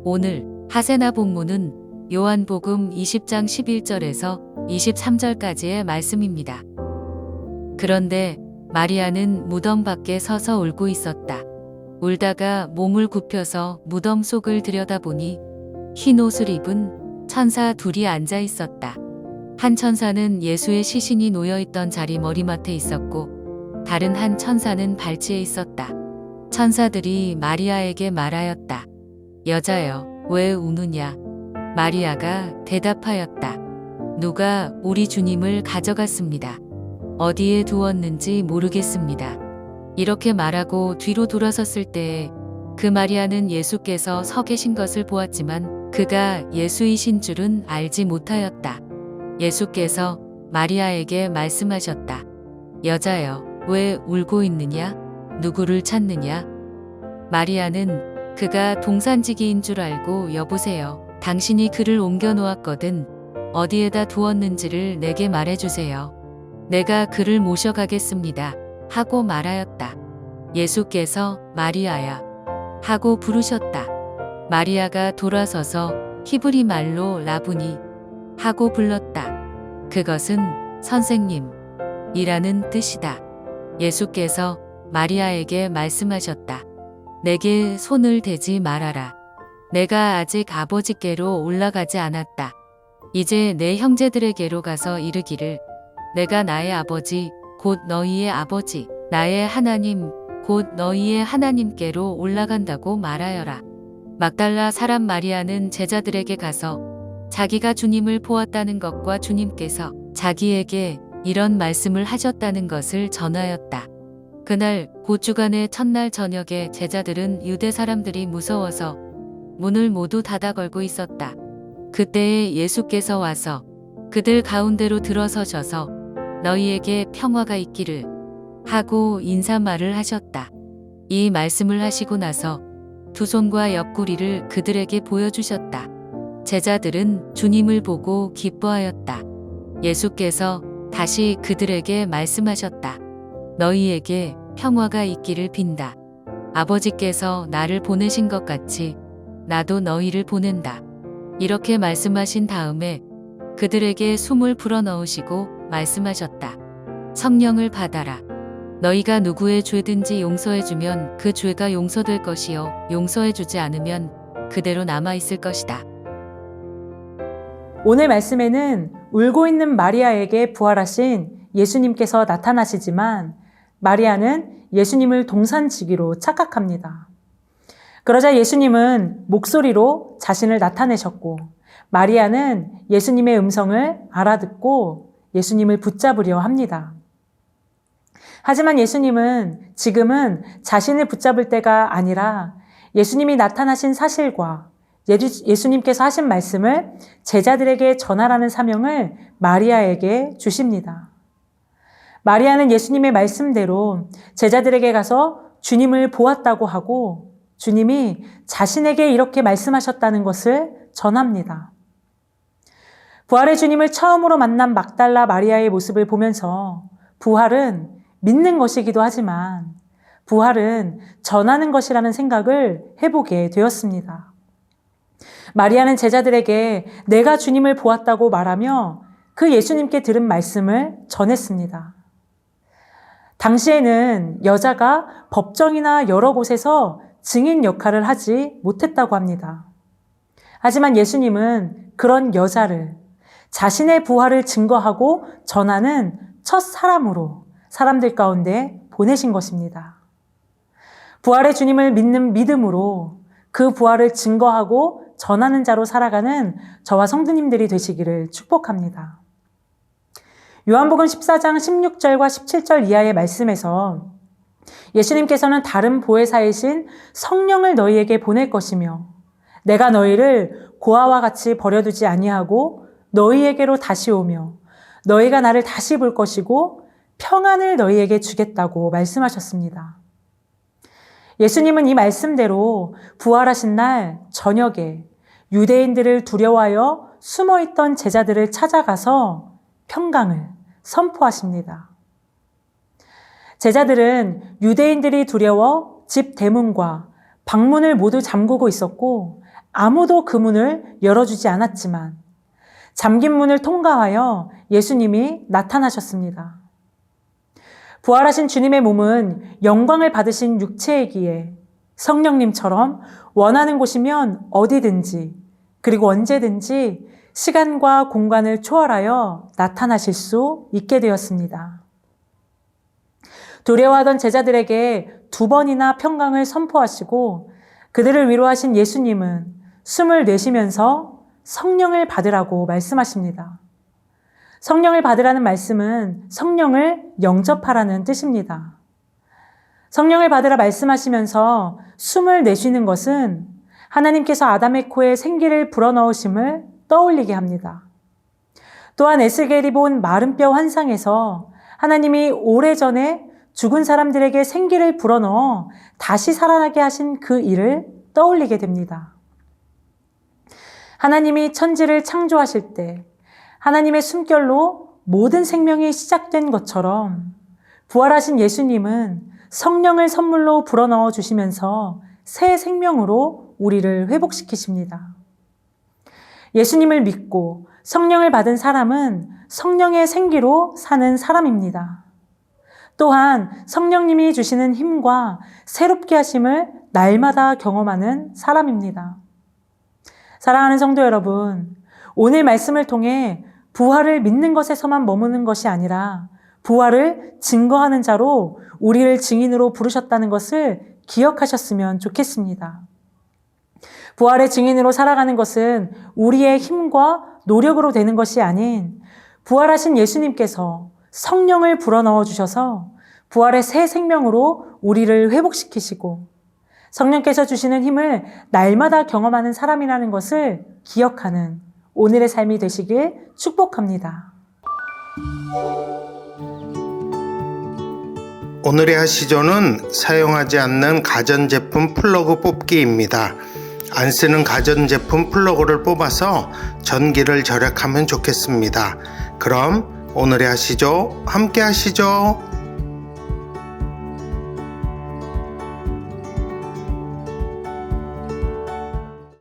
오늘 하세나 본문은 요한복음 20장 11절에서 23절까지의 말씀입니다. 그런데 마리아는 무덤 밖에 서서 울고 있었다. 울다가 몸을 굽혀서 무덤 속을 들여다보니 흰 옷을 입은 천사 둘이 앉아 있었다. 한 천사는 예수의 시신이 놓여있던 자리 머리맡에 있었고 다른 한 천사는 발치에 있었다. 천사들이 마리아에게 말하였다. 여자여, 왜 우느냐? 마리아가 대답하였다. 누가 우리 주님을 가져갔습니다. 어디에 두었는지 모르겠습니다. 이렇게 말하고 뒤로 돌아섰을 때에 그 마리아는 예수께서 서 계신 것을 보았지만 그가 예수이신 줄은 알지 못하였다. 예수께서 마리아에게 말씀하셨다. 여자여, 왜 울고 있느냐? 누구를 찾느냐? 마리아는 그가 동산지기인 줄 알고 여보세요. 당신이 그를 옮겨 놓았거든. 어디에다 두었는지를 내게 말해주세요. 내가 그를 모셔가겠습니다. 하고 말하였다. 예수께서 마리아야 하고 부르셨다. 마리아가 돌아서서 히브리 말로 라부니 하고 불렀다. 그것은 선생님 이라는 뜻이다. 예수께서 마리아에게 말씀하셨다. 내게 손을 대지 말아라. 내가 아직 아버지께로 올라가지 않았다. 이제 내 형제들에게로 가서 이르기를 내가 나의 아버지 곧 너희의 아버지 나의 하나님 곧 너희의 하나님께로 올라간다고 말하여라. 막달라 사람 마리아는 제자들에게 가서 자기가 주님을 보았다는 것과 주님께서 자기에게 이런 말씀을 하셨다는 것을 전하였다. 그날 곧 주간의 첫날 저녁에 제자들은 유대 사람들이 무서워서 문을 모두 닫아 걸고 있었다. 그때에 예수께서 와서 그들 가운데로 들어서셔서 너희에게 평화가 있기를 하고 인사말을 하셨다. 이 말씀을 하시고 나서 두 손과 옆구리를 그들에게 보여주셨다. 제자들은 주님을 보고 기뻐하였다. 예수께서 다시 그들에게 말씀하셨다. 너희에게 평화가 있기를 빈다. 아버지께서 나를 보내신 것 같이 나도 너희를 보낸다. 이렇게 말씀하신 다음에 그들에게 숨을 불어넣으시고 말씀하셨다. 성령을 받아라. 너희가 누구의 죄든지 용서해주면 그 죄가 용서될 것이요 용서해주지 않으면 그대로 남아있을 것이다. 오늘 말씀에는 울고 있는 마리아에게 부활하신 예수님께서 나타나시지만 마리아는 예수님을 동산지기로 착각합니다. 그러자 예수님은 목소리로 자신을 나타내셨고 마리아는 예수님의 음성을 알아듣고 예수님을 붙잡으려 합니다. 하지만 예수님은 지금은 자신을 붙잡을 때가 아니라 예수님이 나타나신 사실과 예수님께서 하신 말씀을 제자들에게 전하라는 사명을 마리아에게 주십니다. 마리아는 예수님의 말씀대로 제자들에게 가서 주님을 보았다고 하고 주님이 자신에게 이렇게 말씀하셨다는 것을 전합니다. 부활의 주님을 처음으로 만난 막달라 마리아의 모습을 보면서 부활은 믿는 것이기도 하지만 부활은 전하는 것이라는 생각을 해보게 되었습니다. 마리아는 제자들에게 내가 주님을 보았다고 말하며 그 예수님께 들은 말씀을 전했습니다. 당시에는 여자가 법정이나 여러 곳에서 증인 역할을 하지 못했다고 합니다. 하지만 예수님은 그런 여자를 자신의 부활을 증거하고 전하는 첫 사람으로 사람들 가운데 보내신 것입니다. 부활의 주님을 믿는 믿음으로 그 부활을 증거하고 전하는 자로 살아가는 저와 성도님들이 되시기를 축복합니다. 요한복음 14장 16절과 17절 이하의 말씀에서 예수님께서는 다른 보혜사이신 성령을 너희에게 보낼 것이며 내가 너희를 고아와 같이 버려두지 아니하고 너희에게로 다시 오며 너희가 나를 다시 볼 것이고 평안을 너희에게 주겠다고 말씀하셨습니다. 예수님은 이 말씀대로 부활하신 날 저녁에 유대인들을 두려워하여 숨어있던 제자들을 찾아가서 평강을 선포하십니다. 제자들은 유대인들이 두려워 집 대문과 방문을 모두 잠그고 있었고 아무도 그 문을 열어주지 않았지만 잠긴 문을 통과하여 예수님이 나타나셨습니다. 부활하신 주님의 몸은 영광을 받으신 육체이기에 성령님처럼 원하는 곳이면 어디든지 그리고 언제든지 시간과 공간을 초월하여 나타나실 수 있게 되었습니다. 두려워하던 제자들에게 2번이나 평강을 선포하시고 그들을 위로하신 예수님은 숨을 내쉬면서 성령을 받으라고 말씀하십니다. 성령을 받으라는 말씀은 성령을 영접하라는 뜻입니다. 성령을 받으라 말씀하시면서 숨을 내쉬는 것은 하나님께서 아담의 코에 생기를 불어넣으심을 떠올리게 합니다. 또한 에스겔이 본 마른 뼈 환상에서 하나님이 오래전에 죽은 사람들에게 생기를 불어넣어 다시 살아나게 하신 그 일을 떠올리게 됩니다. 하나님이 천지를 창조하실 때 하나님의 숨결로 모든 생명이 시작된 것처럼 부활하신 예수님은 성령을 선물로 불어넣어 주시면서 새 생명으로 우리를 회복시키십니다. 예수님을 믿고 성령을 받은 사람은 성령의 생기로 사는 사람입니다. 또한 성령님이 주시는 힘과 새롭게 하심을 날마다 경험하는 사람입니다. 사랑하는 성도 여러분, 오늘 말씀을 통해 부활을 믿는 것에서만 머무는 것이 아니라 부활을 증거하는 자로 우리를 증인으로 부르셨다는 것을 기억하셨으면 좋겠습니다. 부활의 증인으로 살아가는 것은 우리의 힘과 노력으로 되는 것이 아닌 부활하신 예수님께서 성령을 불어넣어 주셔서 부활의 새 생명으로 우리를 회복시키시고 성령께서 주시는 힘을 날마다 경험하는 사람이라는 것을 기억하는 오늘의 삶이 되시길 축복합니다. 오늘의 하시조는 사용하지 않는 가전제품 플러그 뽑기입니다. 안 쓰는 가전제품 플러그를 뽑아서 전기를 절약하면 좋겠습니다. 그럼 오늘의 하시조 함께 하시죠.